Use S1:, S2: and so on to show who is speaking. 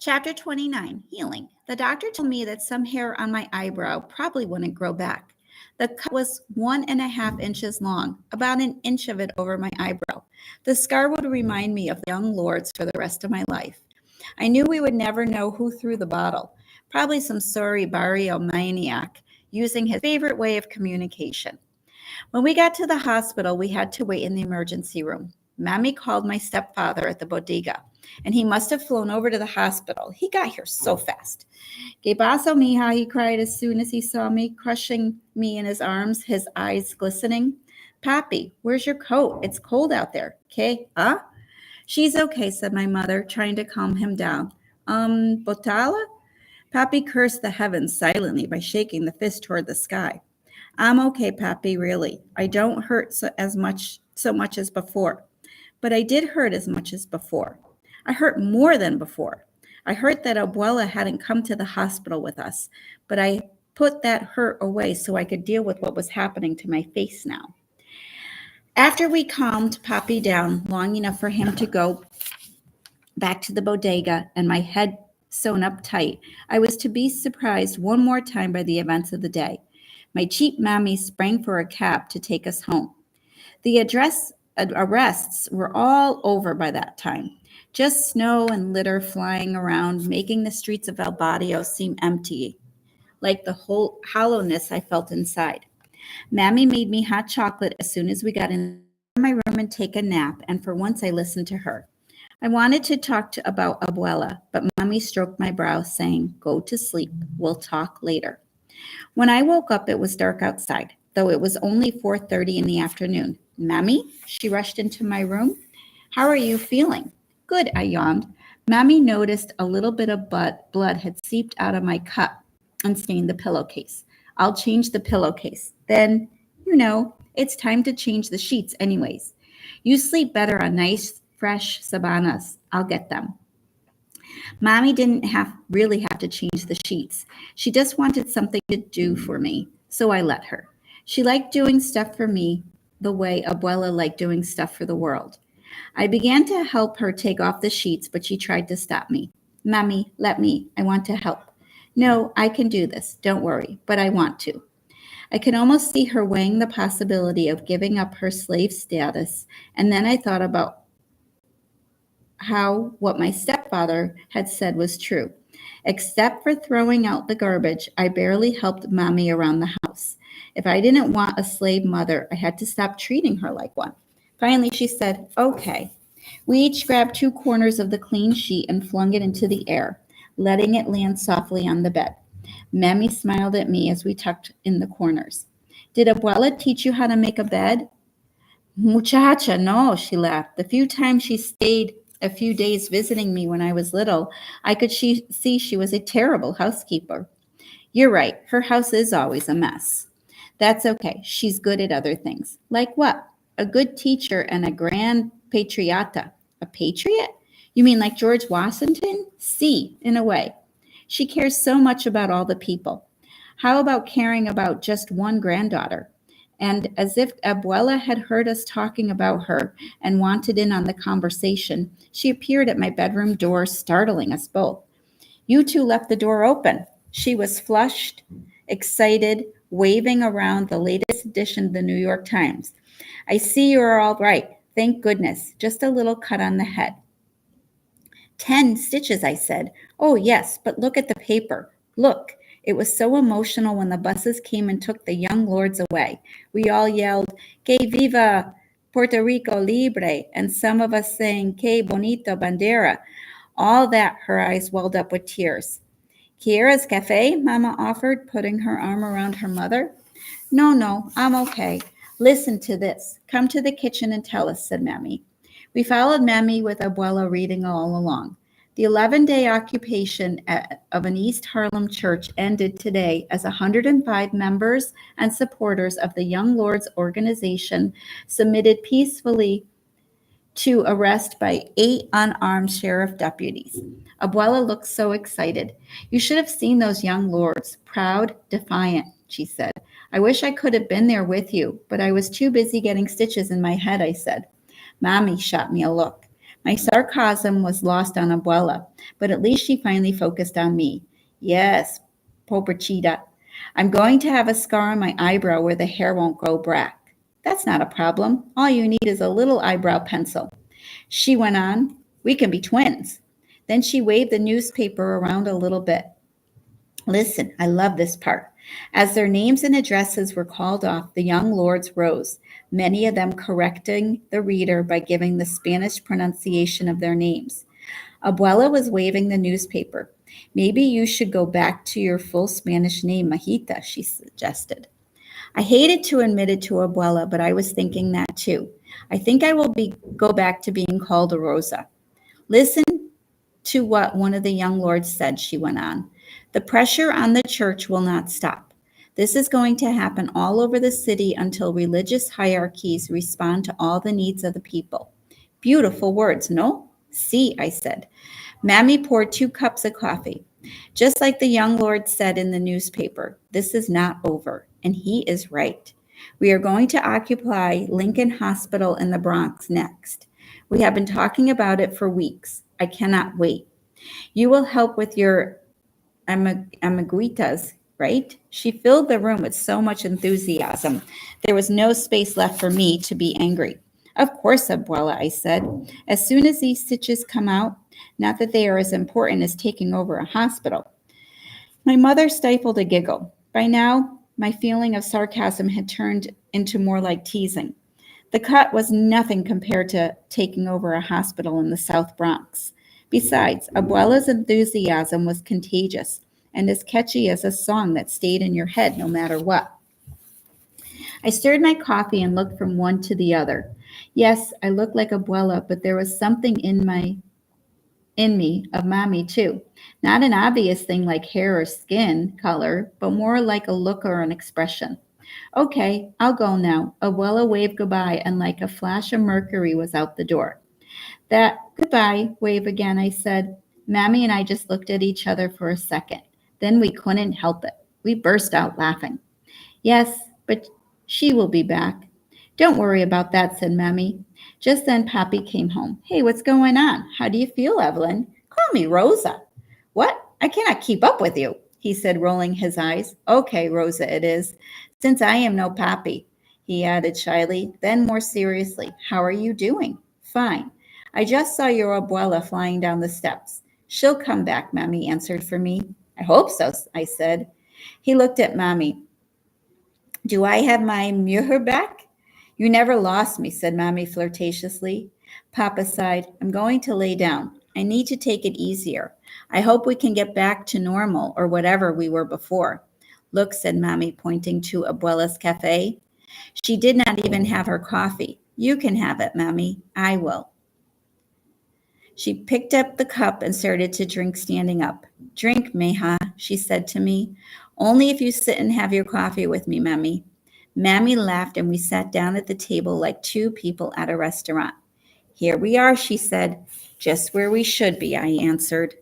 S1: Chapter 29, Healing. The doctor told me that some hair on my eyebrow probably wouldn't grow back. The cut was 1.5 inches long, about an inch of it over my eyebrow. The scar would remind me of the young lords for the rest of my life. I knew we would never know who threw the bottle, probably some sorry barrio maniac using his favorite way of communication. When we got to the hospital, we had to wait in the emergency room. Mammy called my stepfather at the bodega, and he must have flown over to the hospital. He got here so fast. Que paso, mija, he cried as soon as he saw me, crushing me in his arms, his eyes glistening. Papi, where's your coat? It's cold out there. Que? Huh? She's okay, said my mother, trying to calm him down. Botala? Papi cursed the heavens silently by shaking the fist toward the sky. I'm okay, Papi, really. I don't hurt so much as before. But I did hurt as much as before. I hurt more than before. I hurt that Abuela hadn't come to the hospital with us, but I put that hurt away so I could deal with what was happening to my face now. After we calmed Papi down long enough for him to go back to the bodega and my head sewn up tight, I was to be surprised one more time by the events of the day. My cheap mammy sprang for a cab to take us home. The arrests were all over by that time. Just snow and litter flying around, making the streets of El Barrio seem empty, like the whole hollowness I felt inside. Mammy made me hot chocolate as soon as we got in my room and take a nap, and for once I listened to her. I wanted to talk about Abuela, but Mommy stroked my brow, saying, "Go to sleep. We'll talk later." When I woke up, it was dark outside, though it was only 4:30 in the afternoon. "Mammy?" She rushed into my room. "How are you feeling?" "Good," I yawned. Mammy noticed a little bit of blood had seeped out of my cut and stained the pillowcase. "I'll change the pillowcase. Then, it's time to change the sheets anyways. You sleep better on nice, fresh sabanas. I'll get them." Mommy didn't really have to change the sheets. She just wanted something to do for me, so I let her. She liked doing stuff for me the way Abuela liked doing stuff for the world. I began to help her take off the sheets, but she tried to stop me. "Mommy, let me. I want to help." "No, I can do this. Don't worry, but I want to." I could almost see her weighing the possibility of giving up her slave status, and then I thought about how what my stepfather had said was true. Except for throwing out the garbage, I barely helped Mommy around the house. If I didn't want a slave mother, I had to stop treating her like one. Finally, she said, "Okay." We each grabbed 2 corners of the clean sheet and flung it into the air, letting it land softly on the bed. Mammy smiled at me as we tucked in the corners. "Did Abuela teach you how to make a bed?" "Muchacha, no," she laughed. "The few times she stayed a few days visiting me when I was little, I could see she was a terrible housekeeper." "You're right. Her house is always a mess." "That's okay. She's good at other things." "Like what?" "A good teacher and a grand patriota." "A patriot? You mean like George Washington?" "Si, in a way. She cares so much about all the people." "How about caring about just one granddaughter?" And as if Abuela had heard us talking about her and wanted in on the conversation, she appeared at my bedroom door, startling us both. "You two left the door open." She was flushed, excited, waving around the latest edition of the New York Times. "I see you are all right. Thank goodness. Just a little cut on the head." 10 stitches, I said. "Oh, yes, but look at the paper. Look." It was so emotional when the buses came and took the young lords away. We all yelled, "Que viva Puerto Rico libre," and some of us sang, "Que bonito bandera." All that, her eyes welled up with tears. "Quieres café?" Mama offered, putting her arm around her mother. No, I'm okay. Listen to this. Come to the kitchen and tell us," said Mammy. We followed Mammy with Abuela reading all along. The 11-day occupation of an East Harlem church ended today as 105 members and supporters of the Young Lords organization submitted peacefully to arrest by 8 unarmed sheriff deputies. Abuela looked so excited. "You should have seen those young lords, proud, defiant," she said. "I wish I could have been there with you, but I was too busy getting stitches in my head," I said. Mommy shot me a look. My sarcasm was lost on Abuela, but at least she finally focused on me. Yes, pobrechita. I'm going to have a scar on my eyebrow where the hair won't grow back. That's not a problem. All you need is a little eyebrow pencil. She went on, we can be twins. Then she waved the newspaper around a little bit. Listen, I love this part. As their names and addresses were called off, the young lords rose, many of them correcting the reader by giving the Spanish pronunciation of their names. Abuela was waving the newspaper. Maybe you should go back to your full Spanish name, Majita, she suggested. I hated to admit it to Abuela, but I was thinking that too. I think I will go back to being called a Rosa. Listen to what one of the young lords said, she went on. The pressure on the church will not stop. This is going to happen all over the city until religious hierarchies respond to all the needs of the people. Beautiful words, no? See, I said. Mammy poured 2 cups of coffee. Just like the young lord said in the newspaper, this is not over, and he is right. We are going to occupy Lincoln Hospital in the Bronx next. We have been talking about it for weeks. I cannot wait. You will help with your amiguitas, right? She filled the room with so much enthusiasm. There was no space left for me to be angry. Of course, Abuela, I said. As soon as these stitches come out, not that they are as important as taking over a hospital. My mother stifled a giggle. By now, my feeling of sarcasm had turned into more like teasing. The cut was nothing compared to taking over a hospital in the South Bronx. Besides, Abuela's enthusiasm was contagious and as catchy as a song that stayed in your head no matter what. I stirred my coffee and looked from one to the other. Yes, I looked like Abuela, but there was something in me of mommy too. Not an obvious thing like hair or skin color, but more like a look or an expression. Okay, I'll go now. Abuela waved goodbye, and like a flash of mercury was out the door. That goodbye wave again, I said. Mammy and I just looked at each other for a second. Then we couldn't help it. We burst out laughing. Yes, but she will be back. Don't worry about that, said Mammy. Just then Pappy came home. Hey, what's going on? How do you feel, Evelyn? Call me Rosa. What? I cannot keep up with you, he said, rolling his eyes. Okay, Rosa it is, since I am no Pappy, he added shyly. Then more seriously, how are you doing? Fine. I just saw your abuela flying down the steps. She'll come back, Mammy answered for me. I hope so, I said. He looked at Mammy. Do I have my mujer back? You never lost me, said Mammy flirtatiously. Papa sighed. I'm going to lay down. I need to take it easier. I hope we can get back to normal or whatever we were before. Look, said Mammy, pointing to Abuela's cafe. She did not even have her coffee. You can have it, Mammy. I will. She picked up the cup and started to drink standing up. Drink, Meha, she said to me. Only if you sit and have your coffee with me, Mammy. Mammy laughed and we sat down at the table like 2 people at a restaurant. Here we are, she said. Just where we should be, I answered.